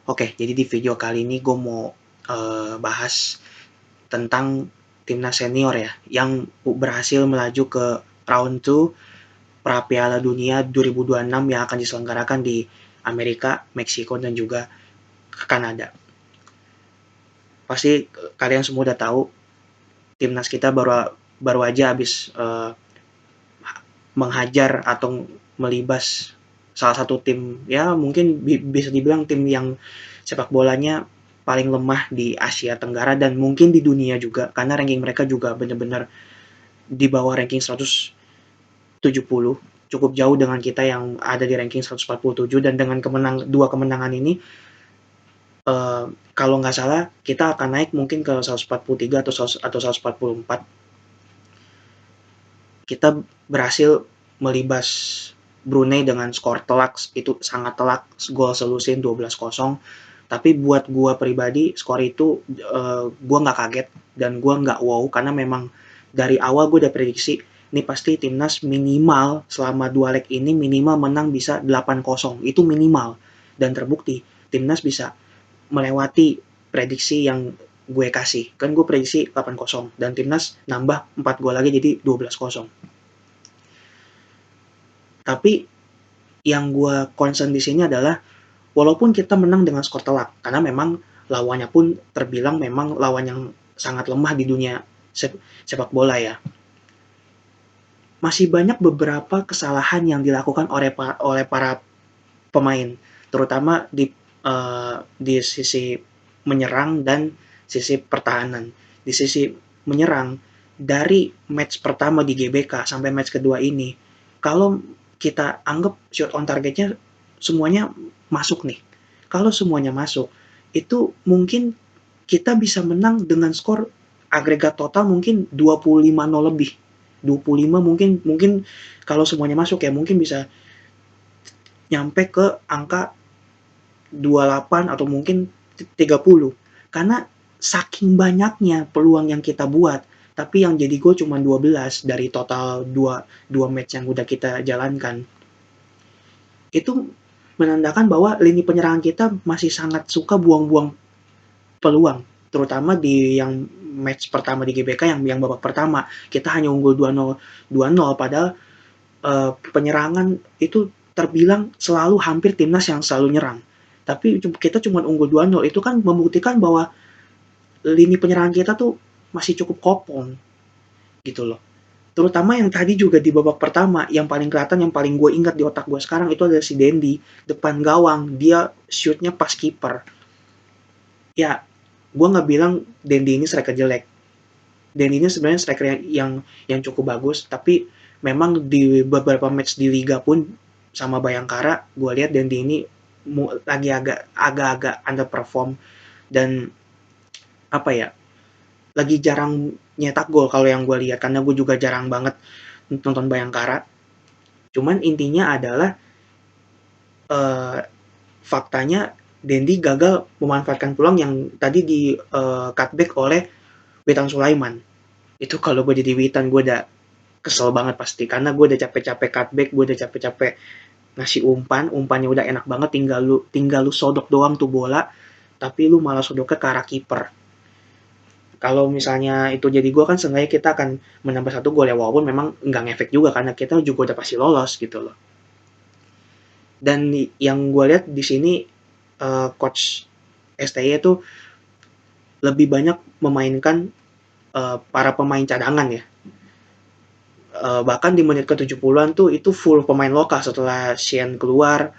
Oke, jadi di video kali ini gue mau bahas tentang timnas senior ya, yang berhasil melaju ke round 2 pra Piala Dunia 2026 yang akan diselenggarakan di Amerika, Meksiko, dan juga Kanada. Pasti kalian semua udah tahu timnas kita baru baru aja habis menghajar atau melibas salah satu tim, ya mungkin bisa dibilang tim yang sepak bolanya paling lemah di Asia Tenggara dan mungkin di dunia juga, karena ranking mereka juga benar-benar di bawah ranking 170, cukup jauh dengan kita yang ada di ranking 147. Dan dengan dua kemenangan ini, eh, kalau nggak salah kita akan naik mungkin ke 143 atau 144. Kita berhasil melibas Brunei dengan skor telak, itu sangat telak, gol selusin 12-0. Tapi buat gue pribadi, skor itu gue nggak kaget dan gue nggak wow, karena memang dari awal gue udah prediksi ini pasti timnas minimal selama dua leg ini minimal menang bisa 8-0, itu minimal. Dan terbukti timnas bisa melewati prediksi yang gue kasih. Kan gue prediksi 8-0 dan timnas nambah 4 gol lagi jadi 12-0. Tapi yang gue concern di sini adalah walaupun kita menang dengan skor telak, karena memang lawannya pun terbilang memang lawan yang sangat lemah di dunia sepak bola ya. Masih banyak beberapa kesalahan yang dilakukan oleh para pemain, terutama di sisi menyerang dan sisi pertahanan. Di sisi menyerang, dari match pertama di GBK sampai match kedua ini, kalau kita anggap shot on targetnya semuanya masuk nih. Kalau semuanya masuk, itu mungkin kita bisa menang dengan skor agregat total mungkin 25-0 lebih. 25 mungkin mungkin kalau semuanya masuk ya mungkin bisa nyampe ke angka 28 atau mungkin 30. Karena saking banyaknya peluang yang kita buat, tapi yang jadi gol cuma 12 dari total dua match yang udah kita jalankan. Itu menandakan bahwa lini penyerangan kita masih sangat suka buang-buang peluang, terutama di yang match pertama di GBK yang babak pertama kita hanya unggul 2-0, 2-0 padahal penyerangan itu terbilang selalu hampir timnas yang selalu nyerang. Tapi kita cuma unggul 2-0, itu kan membuktikan bahwa lini penyerangan kita tuh masih cukup kopong gitu loh. Terutama yang tadi juga di babak pertama, yang paling kelihatan, yang paling gue ingat di otak gue sekarang itu adalah si Dendi depan gawang, dia shootnya pas kiper. Ya, gue nggak bilang Dendi ini striker jelek. Dendi ini sebenarnya striker yang cukup bagus, tapi memang di beberapa match di liga pun sama Bayangkara, gue lihat Dendi ini lagi agak-agak underperform dan apa ya, lagi jarang nyetak gol kalau yang gue lihat, karena gue juga jarang banget nonton Bayangkara. Cuman intinya adalah faktanya Dendi gagal memanfaatkan peluang yang tadi di cutback oleh Witan Sulaiman. Itu kalau gue jadi Witan, gue udah kesel banget pasti, karena gue udah capek-capek cutback, gue udah capek-capek ngasih umpannya udah enak banget, tinggal lu sodok doang tuh bola, tapi lu malah sodoknya ke arah kiper. Kalau misalnya itu jadi gue kan seenggaknya kita akan menambah satu gol ya, walaupun memang nggak ngefek juga karena kita juga udah pasti lolos gitu loh. Dan yang gue lihat di sini coach STY itu lebih banyak memainkan para pemain cadangan ya. Bahkan di menit ke-70-an tuh itu full pemain lokal, setelah Shen keluar,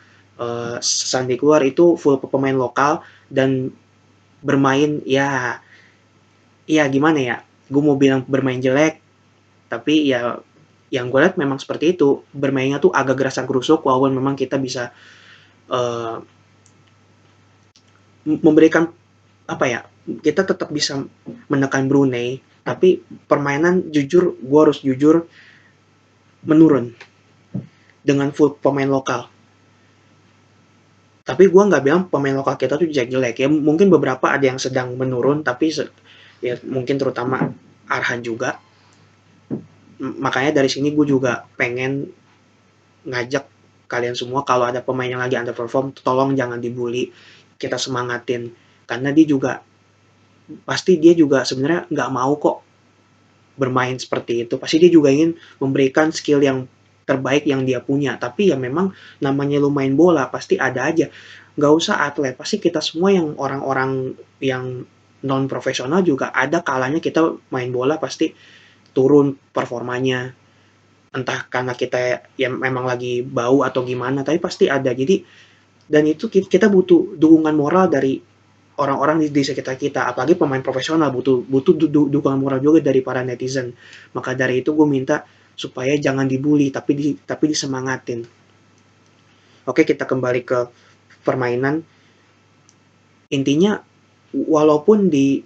Sandi keluar, itu full pemain lokal dan bermain ya gimana ya, gue mau bilang bermain jelek, tapi ya yang gue lihat memang seperti itu, bermainnya tuh agak gerasak gerusuk, walaupun memang kita bisa uh, memberikan apa ya, kita tetap bisa menekan Brunei, tapi permainan jujur, gue harus jujur, menurun dengan full pemain lokal. Tapi gue nggak bilang pemain lokal kita tuh jelek-jelek ya, mungkin beberapa ada yang sedang menurun, tapi ya mungkin terutama Arhan juga. Makanya dari sini gue juga pengen ngajak kalian semua, kalau ada pemain yang lagi underperform, tolong jangan dibully, kita semangatin, karena pasti dia juga sebenarnya nggak mau kok bermain seperti itu. Pasti dia juga ingin memberikan skill yang terbaik yang dia punya. Tapi ya memang namanya lu main bola pasti ada aja. Nggak usah atlet, pasti kita semua yang orang-orang yang non profesional juga ada kalanya kita main bola pasti turun performanya. Entah karena kita ya memang lagi bau atau gimana, tapi pasti ada. Jadi dan itu kita butuh dukungan moral dari orang-orang di sekitar kita, apalagi pemain profesional butuh butuh dukungan moral juga dari para netizen. Maka dari itu gue minta supaya jangan dibully tapi disemangatin. Oke, kita kembali ke permainan. Intinya walaupun di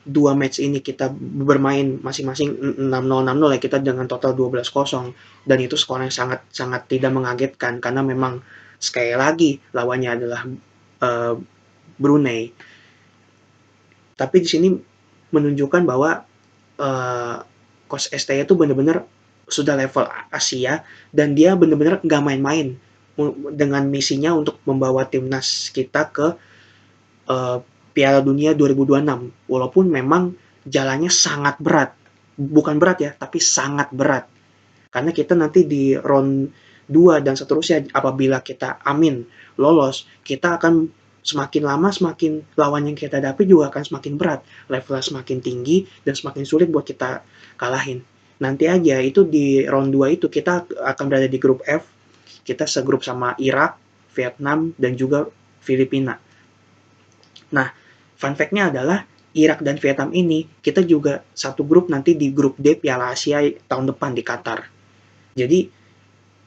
dua match ini kita bermain masing-masing 6-0 6-0 ya, kita dengan total 12-0, dan itu skor yang sangat sangat tidak mengagetkan karena memang sekali lagi lawannya adalah Brunei. Tapi di sini menunjukkan bahwa Coach STY itu benar-benar sudah level Asia, dan dia benar-benar nggak main-main dengan misinya untuk membawa timnas kita ke Piala Dunia 2026. Walaupun memang jalannya sangat berat, bukan berat ya, tapi sangat berat. Karena kita nanti di round 2 dan seterusnya, apabila kita amin lolos, kita akan semakin lama semakin lawan yang kita hadapi juga akan semakin berat, levelnya semakin tinggi dan semakin sulit buat kita kalahin. Nanti aja itu di round 2 itu kita akan berada di grup F, kita segrup sama Irak, Vietnam, dan juga Filipina. Nah, fun fact-nya adalah Irak dan Vietnam ini kita juga satu grup nanti di grup D Piala Asia tahun depan di Qatar. Jadi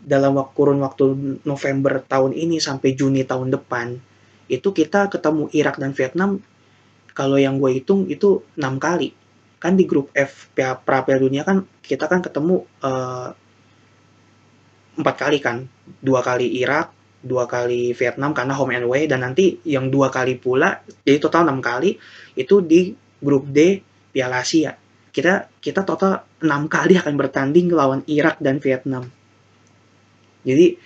dalam kurun waktu November tahun ini sampai Juni tahun depan itu kita ketemu Irak dan Vietnam, kalau yang gue hitung itu 6 kali. Kan di grup F pra Piala Dunia kan kita kan ketemu 4 kali kan, 2 kali Irak, 2 kali Vietnam karena home and away, dan nanti yang 2 kali pula, jadi total 6 kali itu di grup D Piala Asia. Kita total 6 kali akan bertanding lawan Irak dan Vietnam. Jadi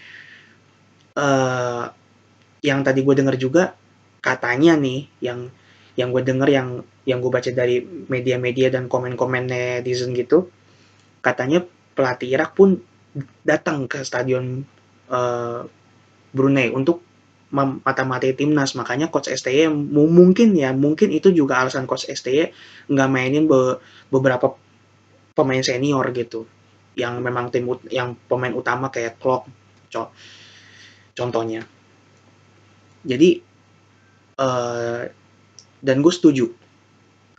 yang tadi gue dengar juga katanya nih, yang gue dengar, yang gue baca dari media-media dan komen-komen netizen gitu, katanya pelatih Irak pun datang ke stadion Brunei untuk mata-matai timnas. Makanya coach STY mungkin itu juga alasan coach STY nggak mainin beberapa pemain senior gitu, yang memang yang pemain utama kayak Klopp contohnya. Jadi dan gue setuju,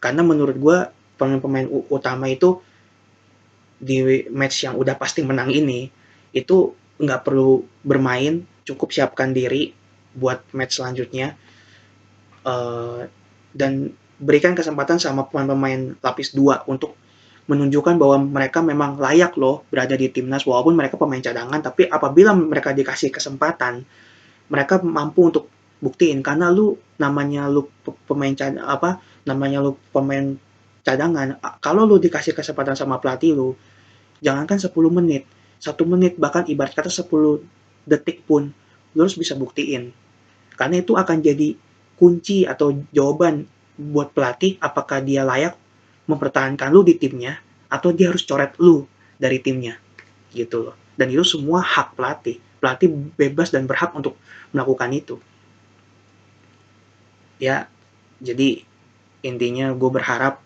karena menurut gue pemain-pemain utama itu di match yang udah pasti menang ini itu nggak perlu bermain, cukup siapkan diri buat match selanjutnya, dan berikan kesempatan sama pemain-pemain lapis 2 untuk menunjukkan bahwa mereka memang layak loh berada di timnas, walaupun mereka pemain cadangan, tapi apabila mereka dikasih kesempatan mereka mampu untuk buktiin. Karena namanya lu pemain cadangan, kalau lu dikasih kesempatan sama pelatih lu, jangankan 10 menit, 1 menit, bahkan ibarat kata 10 detik pun lu harus bisa buktiin, karena itu akan jadi kunci atau jawaban buat pelatih apakah dia layak mempertahankan lu di timnya atau dia harus coret lu dari timnya gitu loh. Dan itu semua hak pelatih bebas dan berhak untuk melakukan itu ya. Jadi intinya gue berharap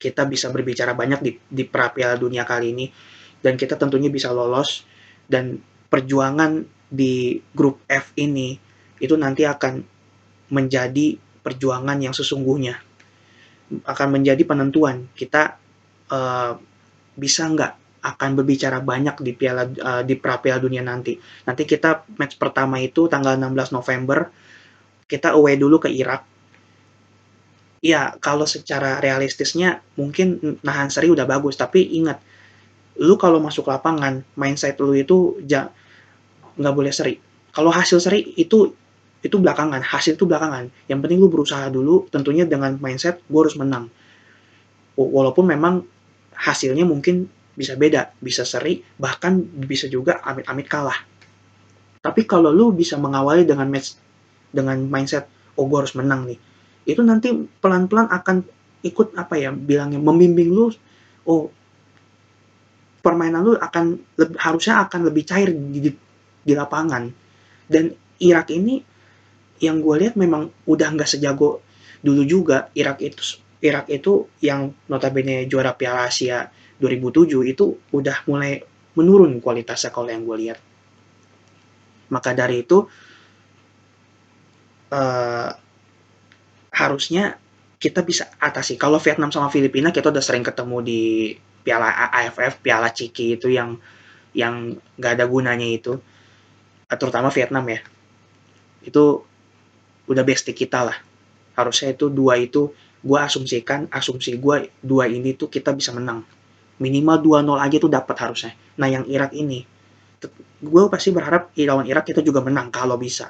kita bisa berbicara banyak di pra Piala Dunia kali ini, dan kita tentunya bisa lolos, dan perjuangan di grup F ini itu nanti akan menjadi perjuangan yang sesungguhnya, akan menjadi penentuan kita bisa nggak akan berbicara banyak di pra Piala Dunia nanti. Nanti kita match pertama itu tanggal 16 November, kita away dulu ke Irak. Ya, kalau secara realistisnya mungkin nahan seri udah bagus, tapi ingat, lu kalau masuk lapangan, mindset lu itu nggak boleh seri. Kalau hasil seri itu belakangan, hasil itu belakangan. Yang penting lu berusaha dulu, tentunya dengan mindset gue harus menang. Walaupun memang hasilnya mungkin bisa beda, bisa seri, bahkan bisa juga amit-amit kalah. Tapi kalau lu bisa mengawali dengan match dengan mindset, oh gue harus menang nih, itu nanti pelan-pelan akan ikut bilangnya membimbing lu, oh permainan lu harusnya akan lebih cair di lapangan. Dan Irak ini yang gue lihat memang udah nggak sejago dulu juga. Irak itu yang notabene juara Piala Asia 2007 itu udah mulai menurun kualitasnya kalau yang gue lihat. Maka dari itu eh, harusnya kita bisa atasi. Kalau Vietnam sama Filipina kita udah sering ketemu di Piala AFF, Piala Ciki itu yang nggak ada gunanya itu, terutama Vietnam ya. Itu udah bestie kita lah. Harusnya itu dua itu gue asumsi gue dua ini tuh kita bisa menang. Minimal 2-0 aja tuh dapat harusnya. Nah yang Irak ini, gue pasti berharap lawan Irak kita juga menang kalau bisa.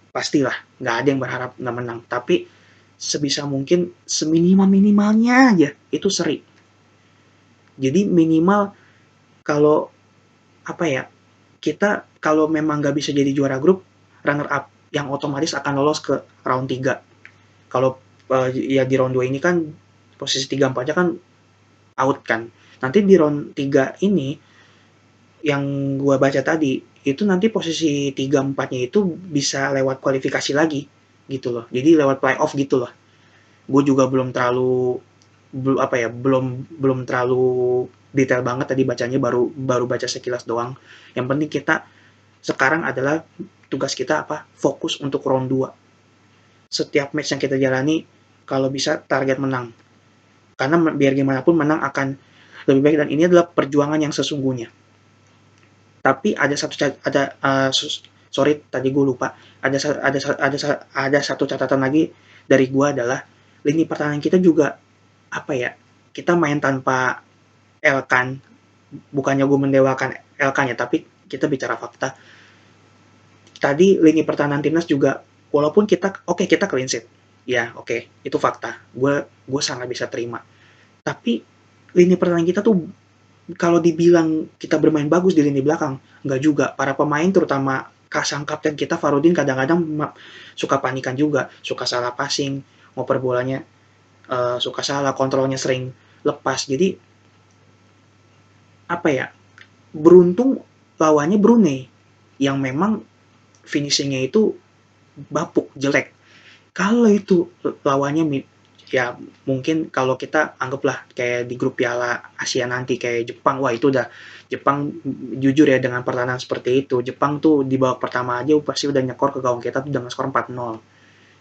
Pastilah, nggak ada yang berharap nggak menang. Tapi sebisa mungkin seminimal-minimalnya aja itu seri. Jadi minimal kalau kita kalau memang nggak bisa jadi juara grup, runner up yang otomatis akan lolos ke round 3. Kalau ya di round 2 ini kan posisi 3 4-nya kan out kan. Nanti di round 3 ini yang gua baca tadi itu nanti posisi 3 4-nya itu bisa lewat kualifikasi lagi gitu loh. Jadi lewat playoff gitu loh. Gue juga belum terlalu belum belum terlalu detail banget tadi bacanya, baru baru baca sekilas doang. Yang penting kita sekarang adalah tugas kita fokus untuk round 2. Setiap match yang kita jalani kalau bisa target menang. Karena biar gimana pun menang akan lebih baik, dan ini adalah perjuangan yang sesungguhnya. Tapi ada satu sorry tadi gue lupa. Ada satu catatan lagi dari gue adalah lini pertahanan kita juga kita main tanpa Elkan. Bukannya gue mendewakan Elkan ya, tapi kita bicara fakta. Tadi lini pertahanan timnas juga walaupun kita clean sheet. Ya, itu fakta. Gue sangat bisa terima. Tapi lini pertahanan kita tuh kalau dibilang kita bermain bagus di lini belakang, nggak juga. Para pemain terutama sang kapten kita Farudin kadang-kadang suka panikan juga, suka salah passing, ngoper bolanya suka salah, kontrolnya sering lepas. Jadi beruntung lawannya Brunei yang memang finishingnya itu bapuk, jelek. Kalau itu lawannya ya mungkin kalau kita anggaplah kayak di grup Piala Asia nanti kayak Jepang, wah itu udah Jepang, jujur ya dengan pertahanan seperti itu, Jepang tuh di babak pertama aja pasti udah nyekor ke gawang kita tuh dengan skor 4-0.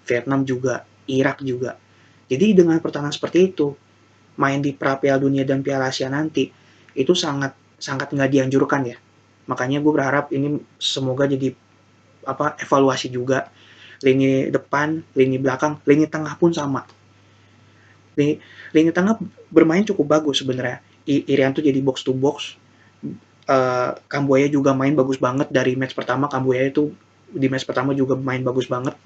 Vietnam juga, Irak juga. Jadi dengan pertahanan seperti itu, main di pra Piala Dunia dan Piala Asia nanti, itu sangat sangat nggak dianjurkan ya. Makanya gue berharap ini semoga jadi evaluasi juga, lini depan, lini belakang, lini tengah pun sama. Lini tengah bermain cukup bagus sebenarnya. Irianto jadi box to box. Kambuaya juga main bagus banget dari match pertama. Kambuaya itu di match pertama juga main bagus banget.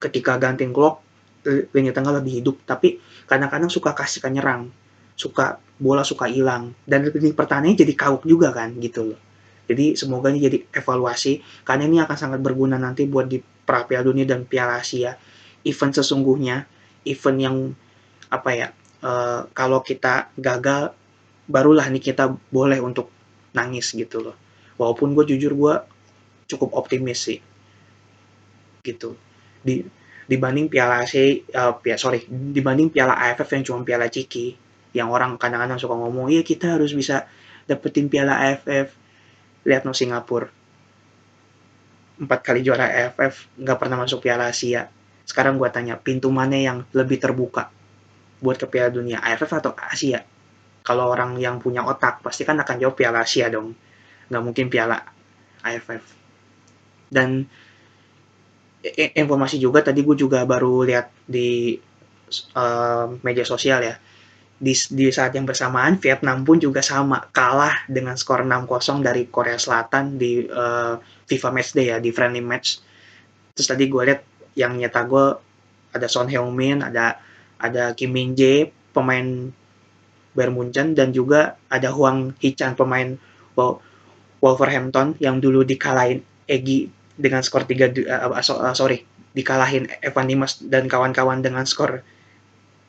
Ketika gantiin Klok, lini tengah lebih hidup. Tapi kadang-kadang suka kasihkan nyerang. Bola suka hilang. Dan lini pertahanannya jadi kauk juga kan gitu loh. Jadi semoga ini jadi evaluasi. Karena ini akan sangat berguna nanti buat di pra Piala Dunia dan Piala Asia. Event sesungguhnya. Event yang kalau kita gagal barulah nih kita boleh untuk nangis gitu loh. Walaupun gue jujur gue cukup optimis sih gitu. Di dibanding Piala Asia dibanding Piala AFF yang cuma Piala Ciki, yang orang kadang-kadang suka ngomong iya kita harus bisa dapetin Piala AFF. Lihat no Singapura 4 kali juara AFF nggak pernah masuk Piala Asia. Sekarang gue tanya, pintu mana yang lebih terbuka buat ke Piala Dunia, AFF atau Asia? Kalau orang yang punya otak pasti kan akan jawab Piala Asia dong, nggak mungkin Piala AFF. Dan informasi juga tadi gue juga baru lihat di media sosial ya, di saat yang bersamaan Vietnam pun juga sama kalah dengan skor 6-0 dari Korea Selatan di FIFA Matchday ya, di friendly match. Terus tadi gue lihat yang nyetak gol ada Son Heung-min, ada Kim Min-jae pemain Bayern Munchen, dan juga ada Hwang Hee-chan pemain Wolverhampton yang dulu dikalahin Egy dengan skor 3 sorry, dikalahin Evan Dimas dan kawan-kawan dengan skor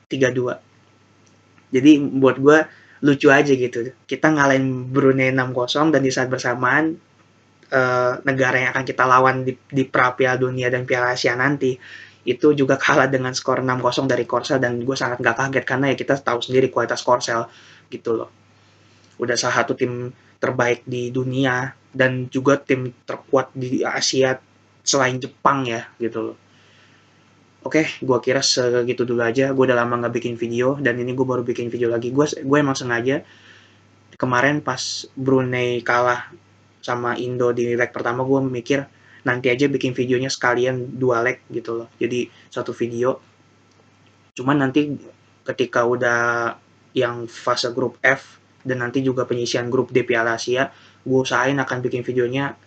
3-2. Jadi buat gue lucu aja gitu. Kita ngalahin Brunei 6-0 dan di saat bersamaan negara yang akan kita lawan di pra Piala Dunia dan Piala Asia nanti itu juga kalah dengan skor 6-0 dari Korsel, dan gue sangat gak kaget karena ya kita tahu sendiri kualitas Korsel gitu loh. Udah salah satu tim terbaik di dunia dan juga tim terkuat di Asia selain Jepang ya gitu loh. Oke, gue kira segitu dulu aja. Gue udah lama nggak bikin video dan ini gue baru bikin video lagi. Gue emang sengaja kemarin pas Brunei kalah sama Indo di leg pertama, gue mikir nanti aja bikin videonya sekalian 2 leg gitu loh. Jadi satu video. Cuman nanti ketika udah yang fase grup F dan nanti juga penyisian grup D Piala Asia, gue usahain akan bikin videonya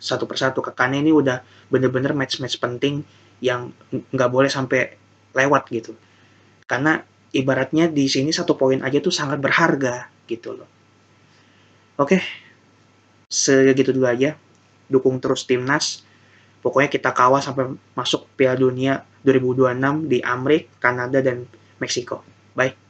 satu persatu, karena ini udah bener-bener match-match penting yang nggak boleh sampai lewat gitu. Karena ibaratnya di sini 1 poin aja tuh sangat berharga gitu loh. Oke, segitu dulu aja. Dukung terus timnas. Pokoknya kita kawal sampai masuk Piala Dunia 2026 di Amerika, Kanada, dan Meksiko. Bye.